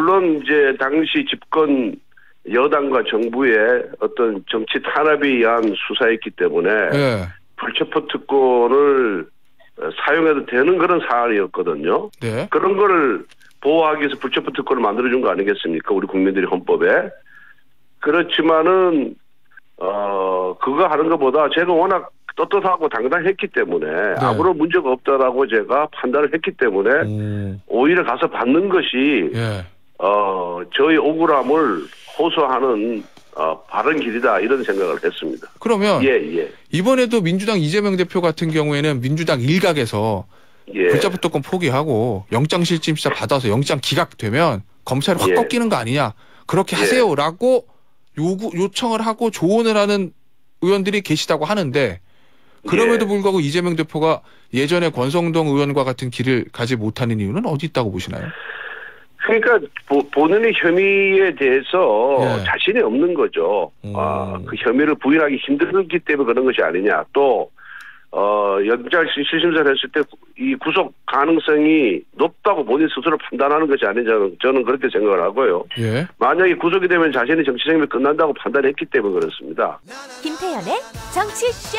물론 이제 당시 집권 여당과 정부의 어떤 정치 탄압에 의한 수사였기 때문에 예. 불체포 특권을 사용해도 되는 그런 사안이었거든요. 네. 그런 거를 보호하기 위해서 불체포 특권을 만들어준 거 아니겠습니까? 우리 국민들이 헌법에. 그렇지만은 그거 하는 것보다 제가 워낙 떳떳하고 당당했기 때문에 아무런 문제가 없다라고 제가 판단을 했기 때문에 오히려 가서 받는 것이 저희 억울함을 호소하는 바른 길이다 이런 생각을 했습니다. 그러면 이번에도 민주당 이재명 대표 같은 경우에는 민주당 일각에서 불체포 특권 포기하고 영장실질심사 받아서 영장 기각되면 검찰이 확 꺾이는 거 아니냐 그렇게 하세요라고 요청을 하고 조언을 하는 의원들이 계시다고 하는데 그럼에도 불구하고 이재명 대표가 예전에 권성동 의원과 같은 길을 가지 못하는 이유는 어디 있다고 보시나요? 그러니까 본인의 혐의에 대해서 자신이 없는 거죠. 그 혐의를 부인하기 힘들기 때문에 그런 것이 아니냐. 또 영장 실질심사를 했을 때 이 구속 가능성이 높다고 본인 스스로 판단하는 것이 아니냐 저는 그렇게 생각을 하고요. 만약에 구속이 되면 자신의 정치 생명이 끝난다고 판단했기 때문에 그렇습니다. 김태현의 정치쇼.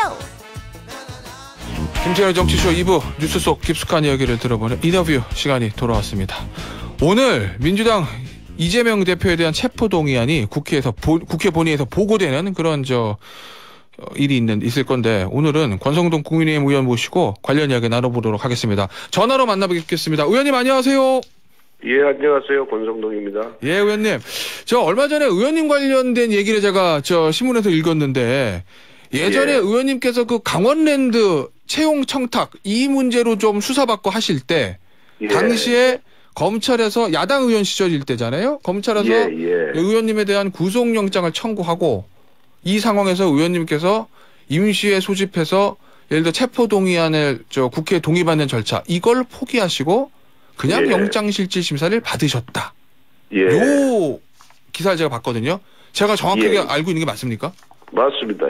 김태현의 정치쇼 2부 뉴스 속 깊숙한 이야기를 들어보는 인터뷰 시간이 돌아왔습니다. 오늘 민주당 이재명 대표에 대한 체포동의안이 국회 본회의에서 보고되는 그런 일이 있을 건데 오늘은 권성동 국민의힘 의원 모시고 관련 이야기 나눠보도록 하겠습니다. 전화로 만나뵙겠습니다. 의원님 안녕하세요. 예, 안녕하세요. 권성동입니다. 예, 의원님. 저 얼마 전에 의원님 관련된 얘기를 제가 신문에서 읽었는데 예전에 의원님께서 그 강원랜드 채용 청탁 이 문제로 좀 수사받고 하실 때 당시에 검찰에서 야당 의원 시절일 때잖아요. 검찰에서 의원님에 대한 구속영장을 청구하고 이 상황에서 의원님께서 임시에 소집해서 예를 들어 체포동의안을 국회에 동의받는 절차 이걸 포기하시고 그냥 영장실질심사를 받으셨다. 요 기사를 제가 봤거든요. 제가 정확하게 알고 있는 게 맞습니까? 맞습니다.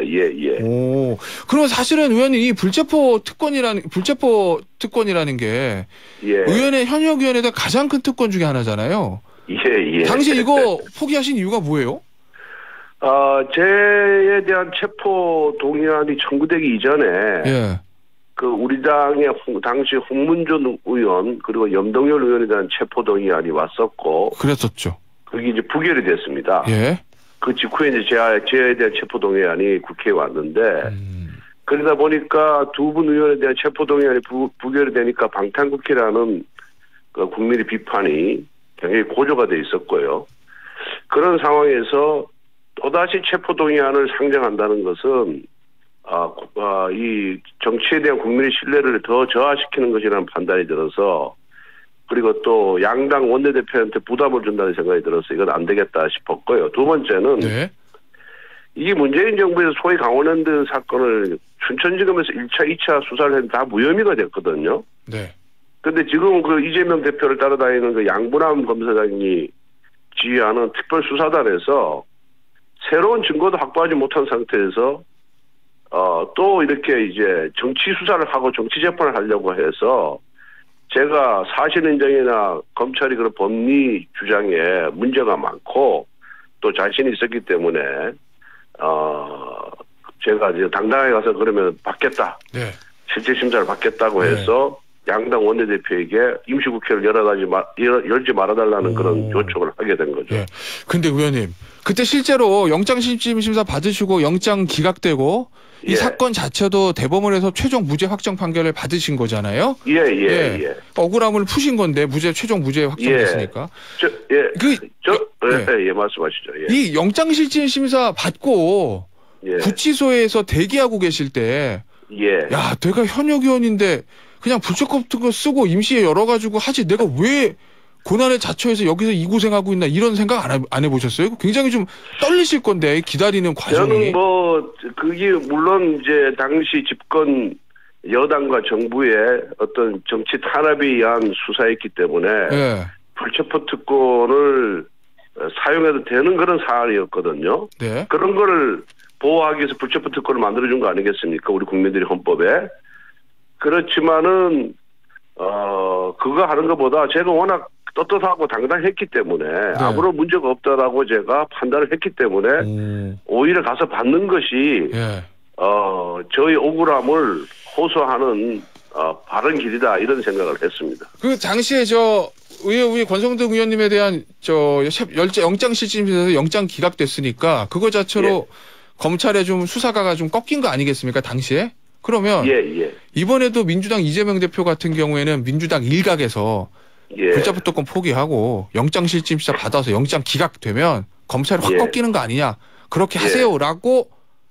오, 그러면 사실은 의원님 이 불체포 특권이라는 게 의원의 현역 의원에 대한 가장 큰 특권 중에 하나잖아요. 당시 이거 포기하신 이유가 뭐예요? 제에 대한 체포 동의안이 청구되기 이전에 그 우리 당의 당시 홍문준 의원 그리고 염동열 의원에 대한 체포 동의안이 왔었고 그랬었죠. 그게 이제 부결이 됐습니다. 그 직후에 이제 제에 대한 체포 동의안이 국회에 왔는데 그러다 보니까 두 분 의원에 대한 체포 동의안이 부결이 되니까 방탄국회라는 그 국민의 비판이 굉장히 고조가 돼 있었고요. 그런 상황에서 또다시 체포동의안을 상정한다는 것은 이 정치에 대한 국민의 신뢰를 더 저하시키는 것이라는 판단이 들어서 그리고 또 양당 원내대표한테 부담을 준다는 생각이 들어서 이건 안 되겠다 싶었고요. 두 번째는 이 문재인 정부에서 소위 강원랜드 사건을 춘천지검에서 1차, 2차 수사를 했는데 다 무혐의가 됐거든요. 그런데 지금 그 이재명 대표를 따라다니는 그 양분남 검사장이 지휘하는 특별수사단에서 새로운 증거도 확보하지 못한 상태에서 또 이렇게 이제 정치 수사를 하고 정치 재판을 하려고 해서 제가 사실 인정이나 검찰이 그런 법리 주장에 문제가 많고 또 자신이 있었기 때문에 제가 이제 당당하게 가서 그러면 받겠다. 실질 심사를 받겠다고 해서 양당 원내대표에게 임시국회를 열지 말아달라는 그런 요청을 하게 된 거죠. 근데 의원님 그때 실제로 영장실질심사 받으시고 영장 기각되고 이 사건 자체도 대법원에서 최종 무죄 확정 판결을 받으신 거잖아요. 억울함을 푸신 건데 최종 무죄 확정됐으니까. 말씀하시죠. 이 영장실질심사 받고 구치소에서 대기하고 계실 때 야, 내가 현역 의원인데 그냥 불체포 특권 쓰고 임시에 열어가지고 하지 내가 왜 고난에 자처해서 여기서 이 고생하고 있나 이런 생각 안 해보셨어요? 굉장히 좀 떨리실 건데 기다리는 과정이. 저는 그게 물론 이제 당시 집권 여당과 정부의 어떤 정치 탄압에 의한 수사였기 때문에 불체포 특권을 사용해도 되는 그런 사안이었거든요. 그런 거를 보호하기 위해서 불체포 특권을 만들어준 거 아니겠습니까? 우리 국민들이 헌법에. 그렇지만은 그거 하는 것보다 제가 워낙 떳떳하고 당당했기 때문에 아무런 문제가 없다라고 제가 판단을 했기 때문에 오히려 가서 받는 것이 저희 억울함을 호소하는 바른 길이다 이런 생각을 했습니다. 그 당시에 우리 권성동 의원님에 대한 영장 실질심에서 영장 기각됐으니까 그거 자체로 검찰의 좀 수사가가 좀 꺾인 거 아니겠습니까 당시에? 그러면 이번에도 민주당 이재명 대표 같은 경우에는 민주당 일각에서 불체포특권 포기하고 영장 실질심사 받아서 영장 기각되면 검찰이 확 꺾이는 거 아니냐? 그렇게 하세요라고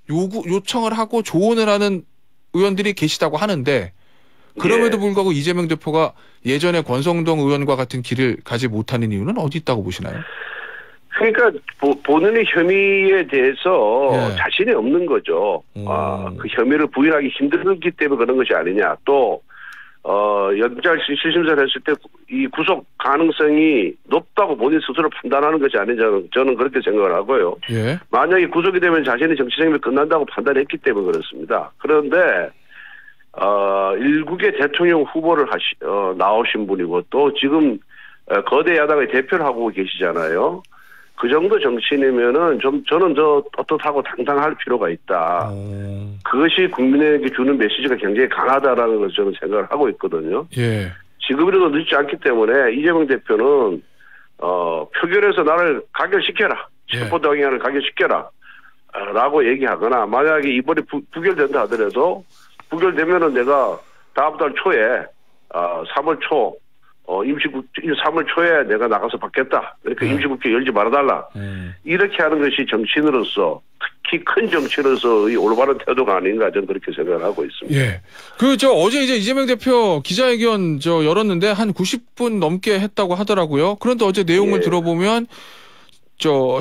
요청을 하고 조언을 하는 의원들이 계시다고 하는데 그럼에도 불구하고 이재명 대표가 예전에 권성동 의원과 같은 길을 가지 못하는 이유는 어디 있다고 보시나요? 그러니까 본인의 혐의에 대해서 자신이 없는 거죠. 그 혐의를 부인하기 힘들기 때문에 그런 것이 아니냐. 또 영장 실질심사를 했을 때 이 구속 가능성이 높다고 본인 스스로 판단하는 것이 아니냐 저는 그렇게 생각을 하고요. 만약에 구속이 되면 자신의 정치 생명이 끝난다고 판단했기 때문에 그렇습니다. 그런데 일국의 대통령 후보를 나오신 분이고 또 지금 거대 야당의 대표를 하고 계시잖아요. 그 정도 정치인이면은 저는 떳떳하고 당당할 필요가 있다. 그것이 국민에게 주는 메시지가 굉장히 강하다라는 것을 저는 생각을 하고 있거든요. 지금이라도 늦지 않기 때문에 이재명 대표는 표결에서 나를 가결시켜라. 체포동의안을 가결시켜라. 라고 얘기하거나 만약에 이번에 부결된다 하더라도 부결되면은 내가 다음 달 초에 3월 초 임시국 3월 초에 내가 나가서 받겠다. 그러니까 임시국회 열지 말아달라. 이렇게 하는 것이 정치인으로서 특히 큰 정치인으로서의 올바른 태도가 아닌가 저는 그렇게 생각을 하고 있습니다. 어제 이제 이재명 대표 기자회견 열었는데 한 90분 넘게 했다고 하더라고요. 그런데 어제 내용을 들어보면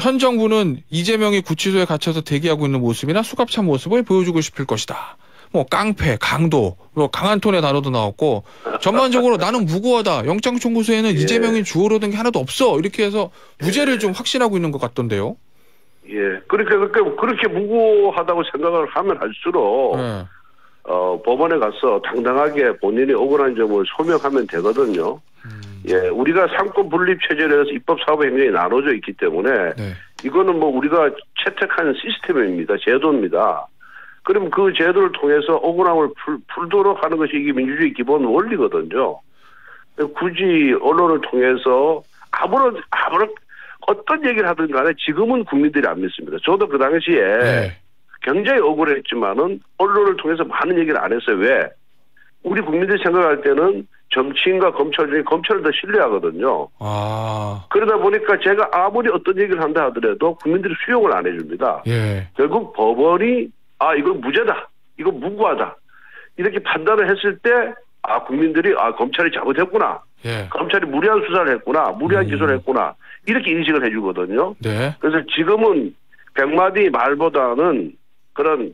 현 정부는 이재명이 구치소에 갇혀서 대기하고 있는 모습이나 수갑찬 모습을 보여주고 싶을 것이다. 뭐 깡패, 강도, 강한 톤의 단어도 나왔고 전반적으로 나는 무고하다. 영장 청구서에는 이재명이 주어로 된 게 하나도 없어. 이렇게 해서 무죄를 좀 확신하고 있는 것 같던데요. 그렇게 무고하다고 생각을 하면 할수록 법원에 가서 당당하게 본인이 억울한 점을 소명하면 되거든요. 우리가 상권 분립 체제로 해서 입법, 사법, 행정이 나눠져 있기 때문에 이거는 뭐 우리가 채택한 시스템입니다. 제도입니다. 그럼 그 제도를 통해서 억울함을 풀도록 하는 것이 이게 민주주의 기본 원리거든요. 굳이 언론을 통해서 아무런 어떤 얘기를 하든 간에 지금은 국민들이 안 믿습니다. 저도 그 당시에 굉장히 억울했지만은 언론을 통해서 많은 얘기를 안 했어요. 왜? 우리 국민들이 생각할 때는 정치인과 검찰 중에 검찰을 더 신뢰하거든요. 그러다 보니까 제가 아무리 어떤 얘기를 한다 하더라도 국민들이 수용을 안 해줍니다. 결국 법원이 이거 무죄다. 이거 무고하다. 이렇게 판단을 했을 때 국민들이 검찰이 잘못했구나. 검찰이 무리한 수사를 했구나. 무리한 기소를 했구나. 이렇게 인식을 해주거든요. 그래서 지금은 100마디 말보다는 그런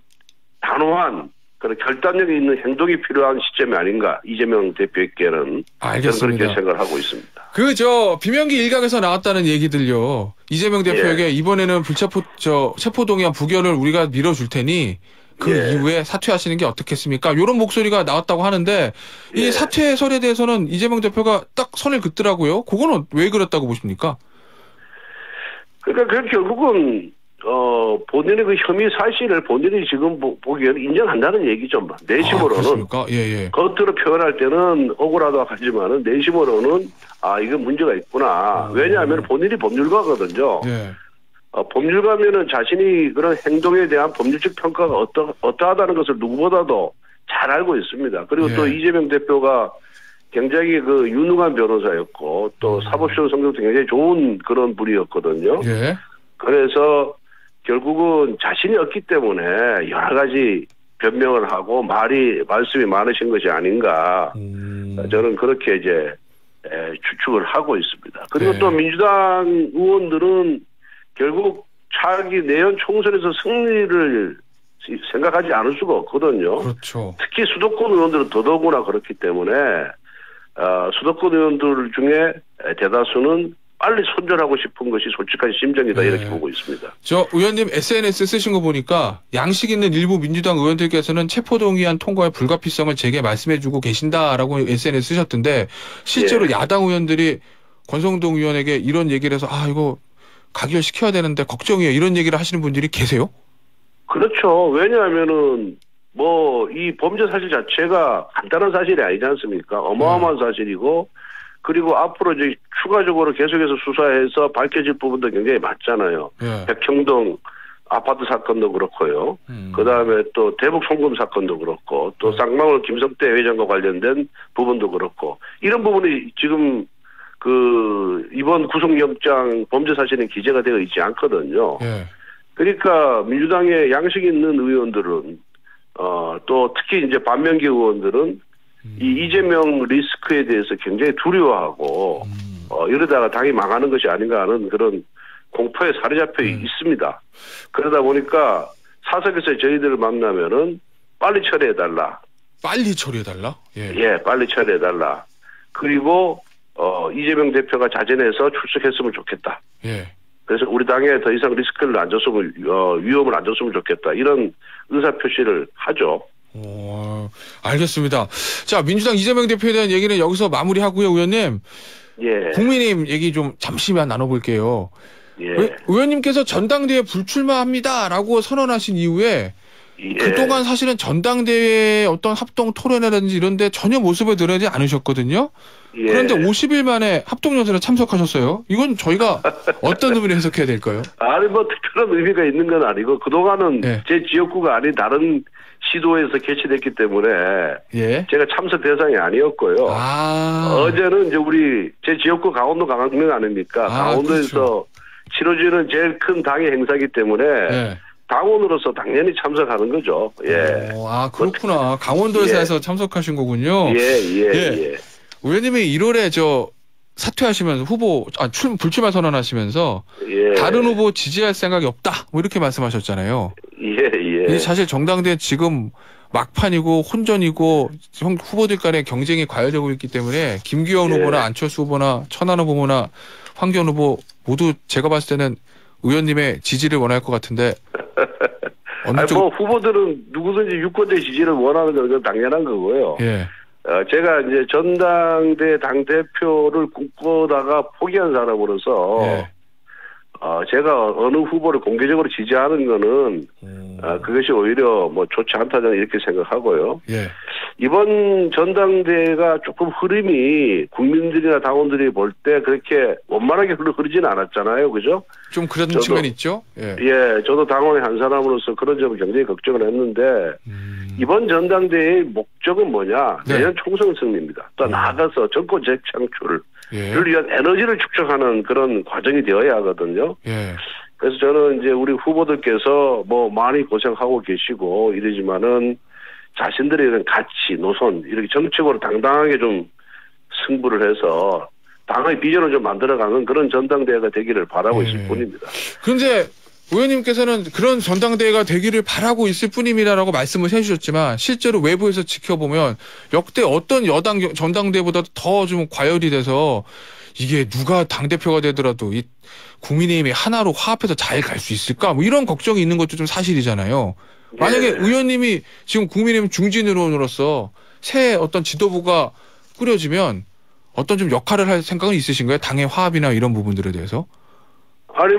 단호한 그런 결단력이 있는 행동이 필요한 시점이 아닌가. 이재명 대표에게는. 저는 그렇게 생각을 하고 있습니다. 비명기 일각에서 나왔다는 얘기들요. 이재명 대표에게 이번에는 체포동의안 부결을 우리가 밀어줄 테니 그 이후에 사퇴하시는 게 어떻겠습니까? 이런 목소리가 나왔다고 하는데 이 사퇴설에 대해서는 이재명 대표가 딱 선을 긋더라고요. 그거는 왜 그랬다고 보십니까? 그러니까 결국은 본인의 그 혐의 사실을 본인이 지금 보기에는 인정한다는 얘기죠. 내심으로는. 겉으로 표현할 때는 억울하다고 하지만은 내심으로는 이건 문제가 있구나. 왜냐하면 본인이 법률가거든요. 법률가면은 자신이 그런 행동에 대한 법률적 평가가 어떠하다는 것을 누구보다도 잘 알고 있습니다. 그리고 또 이재명 대표가 굉장히 그 유능한 변호사였고 또 사법시험 성적도 굉장히 좋은 그런 분이었거든요. 그래서 결국은 자신이 없기 때문에 여러 가지 변명을 하고 말씀이 많으신 것이 아닌가. 저는 그렇게 이제 추측을 하고 있습니다. 그리고 또 민주당 의원들은 결국 차기 내년 총선에서 승리를 생각하지 않을 수가 없거든요. 특히 수도권 의원들은 더더구나 그렇기 때문에 수도권 의원들 중에 대다수는 빨리 손절하고 싶은 것이 솔직한 심정이다 이렇게 보고 있습니다. 의원님 SNS 쓰신 거 보니까 양식 있는 일부 민주당 의원들께서는 체포동의안 통과의 불가피성을 제게 말씀해주고 계신다라고 SNS 쓰셨던데 실제로 야당 의원들이 권성동 의원에게 이런 얘기를 해서 이거 가결시켜야 되는데 걱정이에요. 이런 얘기를 하시는 분들이 계세요? 그렇죠. 왜냐하면은 이 범죄 사실 자체가 간단한 사실이 아니지 않습니까? 어마어마한 사실이고 그리고 앞으로 이제 추가적으로 계속해서 수사해서 밝혀질 부분도 굉장히 많잖아요. 백형동 아파트 사건도 그렇고요. 그다음에 또 대북 송금 사건도 그렇고 또 쌍방울 김성태 회장과 관련된 부분도 그렇고 이런 부분이 지금 이번 구속영장 범죄 사실은 기재가 되어 있지 않거든요. 그러니까 민주당의 양식 있는 의원들은 또 특히 이제 반면기 의원들은 이 이재명 리스크에 대해서 굉장히 두려워하고 이러다가 당이 망하는 것이 아닌가 하는 그런 공포에 사로잡혀 있습니다. 그러다 보니까 사석에서 저희들을 만나면은 빨리 처리해달라. 빨리 처리해달라? 예, 빨리 처리해달라. 그리고 이재명 대표가 자진해서 출석했으면 좋겠다. 그래서 우리 당에 더 이상 리스크를 안 줬으면 위험을 안 줬으면 좋겠다. 이런 의사 표시를 하죠. 알겠습니다. 자, 민주당 이재명 대표에 대한 얘기는 여기서 마무리하고요, 의원님. 국민의힘 얘기 좀 잠시만 나눠볼게요. 의원님께서 전당대회 불출마합니다라고 선언하신 이후에 그동안 사실은 전당대회 어떤 합동 토론회라든지 이런 데 전혀 모습을 드러내지 않으셨거든요. 그런데 50일 만에 합동연설에 참석하셨어요. 이건 저희가 어떤 의미로 해석해야 될까요? 아니 특별한 의미가 있는 건 아니고 그동안은 제 지역구가 아닌 다른 시도에서 개최됐기 때문에 제가 참석 대상이 아니었고요. 어제는 이제 제 지역구 강원도 강릉 아닙니까? 강원도에서 그렇죠. 치러지는 제일 큰 당의 행사이기 때문에 당원으로서 당연히 참석하는 거죠. 그렇구나. 강원도에서 해서 참석하신 거군요. 의원님이 1월에 사퇴하시면서 불출마 선언하시면서 다른 후보 지지할 생각이 없다. 이렇게 말씀하셨잖아요. 사실 정당대 지금 막판이고 혼전이고 후보들 간의 경쟁이 과열되고 있기 때문에 김기현 후보나 안철수 후보나 천안 후보나 황교안 후보 모두 제가 봤을 때는 의원님의 지지를 원할 것 같은데 후보들은 누구든지 유권자 지지를 원하는 건 당연한 거고요. 제가 이제 전당대 당대표를 꿈꾸다가 포기한 사람으로서 제가 어느 후보를 공개적으로 지지하는 거는 그것이 오히려 좋지 않다 저는 이렇게 생각하고요. 이번 전당대회가 조금 흐름이 국민들이나 당원들이 볼 때 그렇게 원만하게 흐르지는 않았잖아요. 그죠? 좀 그런 측면이 있죠? 저도 당원의 한 사람으로서 그런 점을 굉장히 걱정을 했는데 이번 전당대회의 목적은 뭐냐? 내년 총선 승리입니다. 또 나아가서 정권 재창출을 위한 에너지를 축적하는 그런 과정이 되어야 하거든요. 그래서 저는 이제 우리 후보들께서 많이 고생하고 계시고 이러지만은 자신들의 이런 가치, 노선 이렇게 정책으로 당당하게 좀 승부를 해서 당의 비전을 좀 만들어가는 그런 전당대회가 되기를 바라고 있을 뿐입니다. 그런데 의원님께서는 그런 전당대회가 되기를 바라고 있을 뿐입니다라고 말씀을 해주셨지만 실제로 외부에서 지켜보면 역대 어떤 여당 전당대회보다도 더 좀 과열이 돼서 이게 누가 당대표가 되더라도 이 국민의힘이 하나로 화합해서 잘 갈 수 있을까? 이런 걱정이 있는 것도 좀 사실이잖아요. 만약에 의원님이 지금 국민의힘 중진의원으로서 새 어떤 지도부가 꾸려지면 어떤 좀 역할을 할 생각은 있으신가요? 당의 화합이나 이런 부분들에 대해서? 아니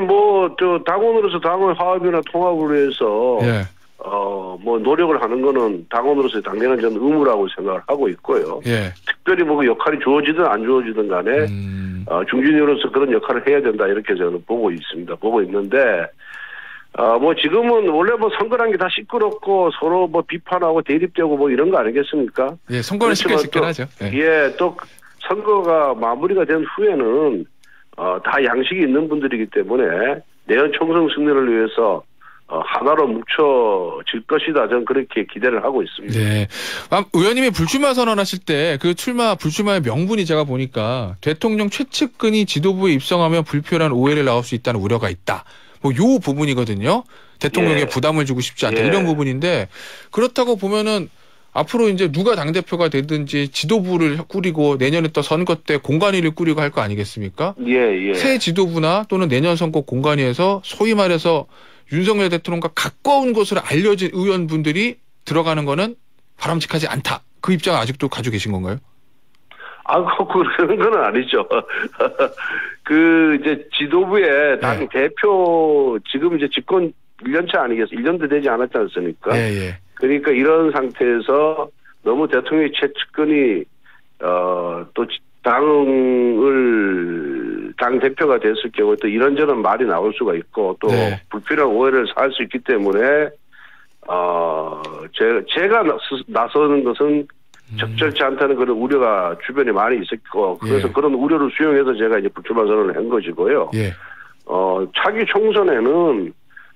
당원으로서 당의 화합이나 통합을 위해서 노력을 하는 거는 당원으로서 당연한 저는 의무라고 생각을 하고 있고요. 특별히 역할이 주어지든 안 주어지든 간에 중진으로서 그런 역할을 해야 된다 이렇게 저는 보고 있습니다. 보고 있는데 지금은 원래 선거란 게 다 시끄럽고 서로 비판하고 대립되고 이런 거 아니겠습니까? 선거는 쉽게 하죠. 또 선거가 마무리가 된 후에는 다 양식이 있는 분들이기 때문에 내년 총선 승리를 위해서 하나로 뭉쳐질 것이다. 저는 그렇게 기대를 하고 있습니다. 의원님이 불출마 선언하실 때 그 불출마의 명분이 제가 보니까 대통령 최측근이 지도부에 입성하면 불필요한 오해를 낳을 수 있다는 우려가 있다. 요 부분이거든요. 대통령에 부담을 주고 싶지 않다. 이런 부분인데 그렇다고 보면은 앞으로 이제 누가 당대표가 되든지 지도부를 꾸리고 내년에 또 선거 때 공관위를 꾸리고 할 거 아니겠습니까? 새 지도부나 또는 내년 선거 공관위에서 소위 말해서 윤석열 대통령과 가까운 것으로 알려진 의원분들이 들어가는 거는 바람직하지 않다. 그 입장을 아직도 가지고 계신 건가요? 그런 건 아니죠. 이제 지도부의 당 대표, 지금 이제 집권 1년차 아니겠어요? 1년도 되지 않았지 않습니까? 그러니까 이런 상태에서 너무 대통령의 최측근이, 또 당 대표가 됐을 경우에 또 이런저런 말이 나올 수가 있고 또 불필요한 오해를 살 수 있기 때문에, 제가 나서는 것은 적절치 않다는 그런 우려가 주변에 많이 있었고, 그래서 그런 우려를 수용해서 제가 이제 불출마 선언을 한 것이고요. 차기 총선에는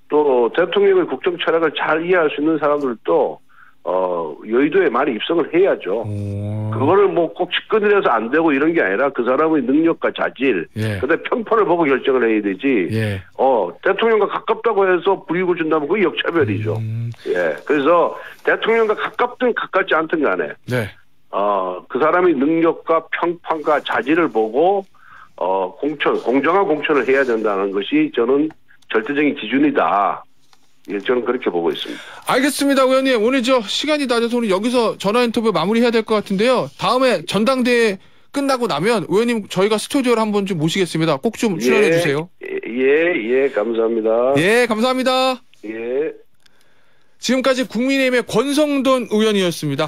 또 대통령의 국정 철학을 잘 이해할 수 있는 사람들도 여의도에 많이 입성을 해야죠. 그거를 뭐 꼭 측근이라서 안 되고 이런 게 아니라 그 사람의 능력과 자질, 그다음에 평판을 보고 결정을 해야 되지. 대통령과 가깝다고 해서 불이익을 준다면 그게 역차별이죠. 그래서 대통령과 가깝든 가깝지 않든 간에 그 사람의 능력과 평판과 자질을 보고 공정한 공천을 해야 된다는 것이 저는 절대적인 기준이다. 저는 그렇게 보고 있습니다. 알겠습니다, 의원님. 오늘 시간이 낮아서 오늘 여기서 전화 인터뷰 마무리해야 될 것 같은데요. 다음에 전당대회 끝나고 나면 의원님 저희가 스튜디오를 한번 좀 모시겠습니다. 꼭 좀 출연해 주세요. 감사합니다. 감사합니다. 지금까지 국민의힘의 권성돈 의원이었습니다.